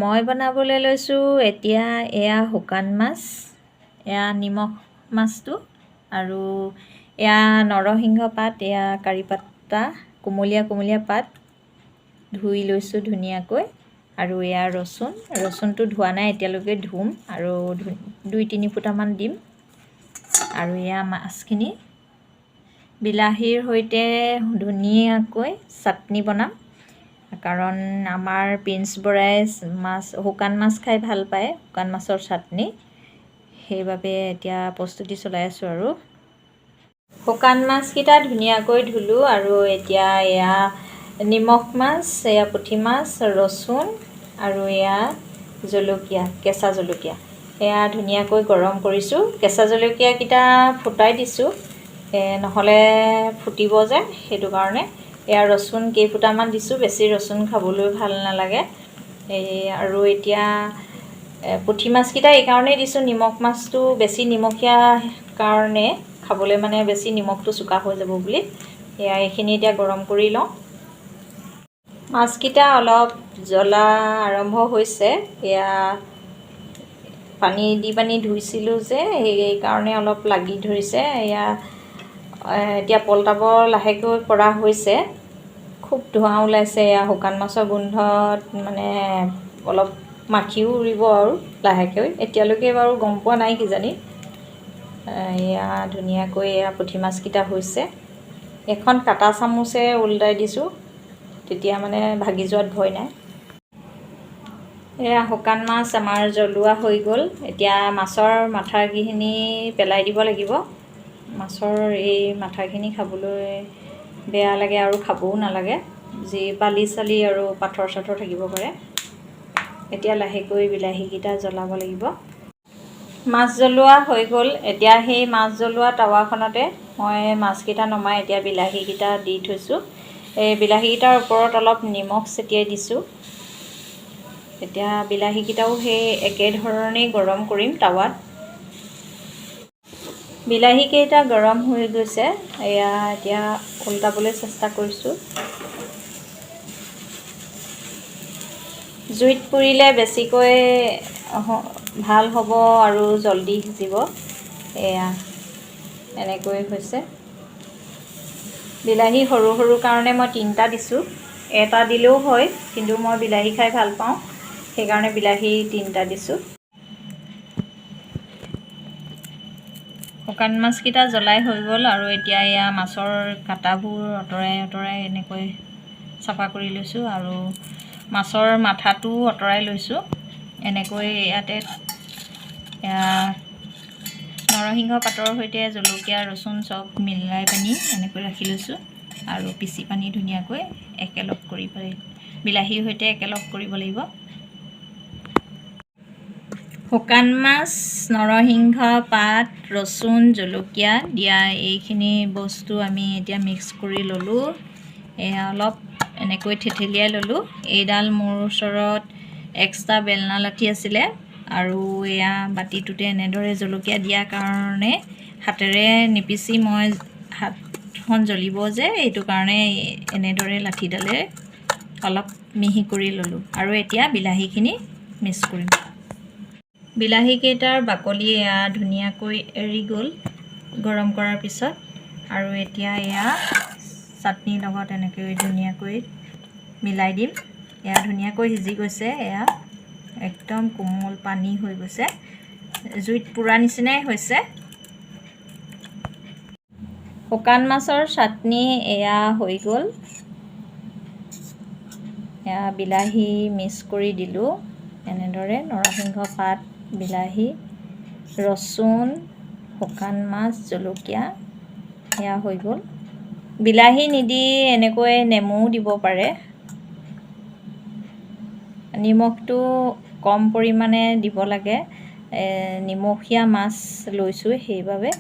মই বনাবলৈ লৈছোঁ এতিয়া এয়া শুকান মাছ, এয়া নিমখ মাছটো আৰু এয়া নৰসিংহ পাত, এয়া কাৰি পাত্তা, কোমলীয়া পাত ধুই লৈছোঁ ধুনীয়াকৈ। আৰু এয়া ৰচুনটো ধোৱা নাই এতিয়ালৈকে, ধুম আৰু 2-3 ফুটামান দিম। আৰু এয়া মাছখিনি বিলাহীৰ সৈতে ধুনীয়াকৈ চাটনি বনাম, কাৰণ আমাৰ প্ৰিন্স বৰাই শুকান মাছ খাই ভাল পায়, শুকান মাছৰ চাটনি। সেইবাবে এতিয়া প্ৰস্তুতি চলাই আছোঁ। আৰু শুকান মাছকেইটা ধুনীয়াকৈ ধুলোঁ আৰু এতিয়া এয়া নিমখ মাছ, এয়া পুঠি মাছ, ৰচুন আৰু এয়া জলকীয়া, কেঁচা জলকীয়া এয়া ধুনীয়াকৈ গৰম কৰিছোঁ। কেঁচা জলকীয়াকেইটা ফুটাই দিছোঁ, নহ'লে ফুটিব যে, সেইটো কাৰণে। এয়া ৰচুন কেইফুটামান দিছোঁ, বেছি ৰচুন খাবলৈ ভাল নালাগে। আৰু এতিয়া পুঠি মাছকেইটা এইকাৰণেই দিছোঁ, নিমখ মাছটো বেছি নিমখীয়া কাৰণে খাবলৈ মানে বেছি নিমখটো চোকা হৈ যাব বুলি। এইখিনি এতিয়া গৰম কৰি লওঁ। মাছকেইটা অলপ জ্বলা আৰম্ভ হৈছে, এয়া পানী ধুইছিলোঁ যে, সেইকাৰণে অলপ লাগি ধৰিছে। এতিয়া পলটাব লাহেকৈ পৰা হৈছে, খুব ধোঁৱা ওলাইছে। এয়া শুকান মাছৰ গোন্ধত মানে অলপ মাখিও উৰিব আৰু লাহেকৈ, এতিয়ালৈকে বাৰু গম পোৱা নাই কিজানি। এয়া ধুনীয়াকৈ এয়া পুঠি মাছকেইটা হৈছে। এখন কাটা চামুচে ওলটাই দিছোঁ, তেতিয়া মানে ভাগি যোৱাত ভয় নাই। এয়া শুকান মাছ আমাৰ জ্বলোৱা হৈ গ'ল। এতিয়া মাছৰ মাথাখিনি পেলাই দিব লাগিব। মাছৰ এই মাথাখিনি খাবলৈ বেয়া লাগে আৰু খাবও নালাগে, যি বালি চালি আৰু পাথৰ চাথৰ থাকিব পাৰে। এতিয়া লাহেকৈ বিলাহীকেইটা জ্বলাব লাগিব। মাছ জ্বলোৱা হৈ গ'ল। এতিয়া সেই মাছ জ্বলোৱা টাৱাখনতে মই মাছকেইটা নমাই এতিয়া বিলাহীকেইটা দি থৈছোঁ। এই বিলাহীকেইটাৰ ওপৰত অলপ নিমখ ছটিয়াই দিছোঁ। এতিয়া বিলাহীকেইটাও সেই একেধৰণেই গৰম কৰিম টাৱাত। বিলাহীকেইটা গৰম হৈ গৈছে, এতিয়া ওলটাবলৈ চেষ্টা কৰিছোঁ। জুইত পুৰিলে বেছিকৈ ভাল হ'ব আৰু জলদি সিজিব। এনেকৈ হৈছে। বিলাহী সৰু কাৰণে মই 3টা দিছোঁ, এটা দিলেও হয়, কিন্তু মই বিলাহী খাই ভাল পাওঁ, সেইকাৰণে বিলাহী 3টা দিছোঁ। শুকান মাছকেইটা জ্বলাই হৈ গ'ল আৰু এতিয়া এয়া মাছৰ কাটাবোৰ আঁতৰাই এনেকৈ চাফা কৰি লৈছোঁ আৰু মাছৰ মাথাটোও আঁতৰাই লৈছোঁ। এনেকৈ ইয়াতে নৰসিংহ পাতৰ সৈতে জলকীয়া ৰচুন চব মিলাই পানি এনেকৈ ৰাখি লৈছোঁ আৰু পিচি পানি ধুনীয়াকৈ একেলগ কৰি বিলাহীৰ সৈতে একেলগ কৰিব লাগিব। শুকান মাছ, নৰসিংহ পাত, ৰচুন, জলকীয়া দিয়া এইখিনি বস্তু আমি এতিয়া মিক্স কৰি ল'লোঁ। এয়া অলপ এনেকৈ থেতেলিয়াই ল'লোঁ। এইডাল মোৰ ওচৰত এক্সট্ৰা বেলনা লাঠি আছিলে আৰু এয়া বাতিটোতে এনেদৰে জলকীয়া দিয়াৰ কাৰণে হাতেৰে নিপিচি মই হাতখন জ্বলিব যে, এইটো কাৰণে এনেদৰে লাঠিডালে অলপ মিহি কৰি ল'লোঁ। আৰু এতিয়া বিলাহীখিনি মিক্স কৰিম। বিলাহীকেইটাৰ বাকলি এয়া ধুনীয়াকৈ এৰি গ'ল গৰম কৰাৰ পিছত। আৰু এতিয়া এয়া চাটনিৰ লগত এনেকৈ ধুনীয়াকৈ মিলাই দিম। এয়া ধুনীয়াকৈ সিজি গৈছে, এয়া একদম কোমল পানী হৈ গৈছে, জুইত পুৰা নিচিনাই হৈছে। শুকান মাছৰ চাটনি এয়া হৈ গ'ল। এয়া বিলাহী মিক্স কৰি দিলোঁ, এনেদৰে নৰসিংহ পাত, বিলাহী, ৰচুন, শুকান মাছ, জলকীয়া এয়া হৈ গ'ল। বিলাহী নিদি এনেকৈ নেমুও দিব পাৰে। নিমখটো কম পৰিমাণে দিব লাগে, নিমখীয়া মাছ লৈছোঁ সেইবাবে।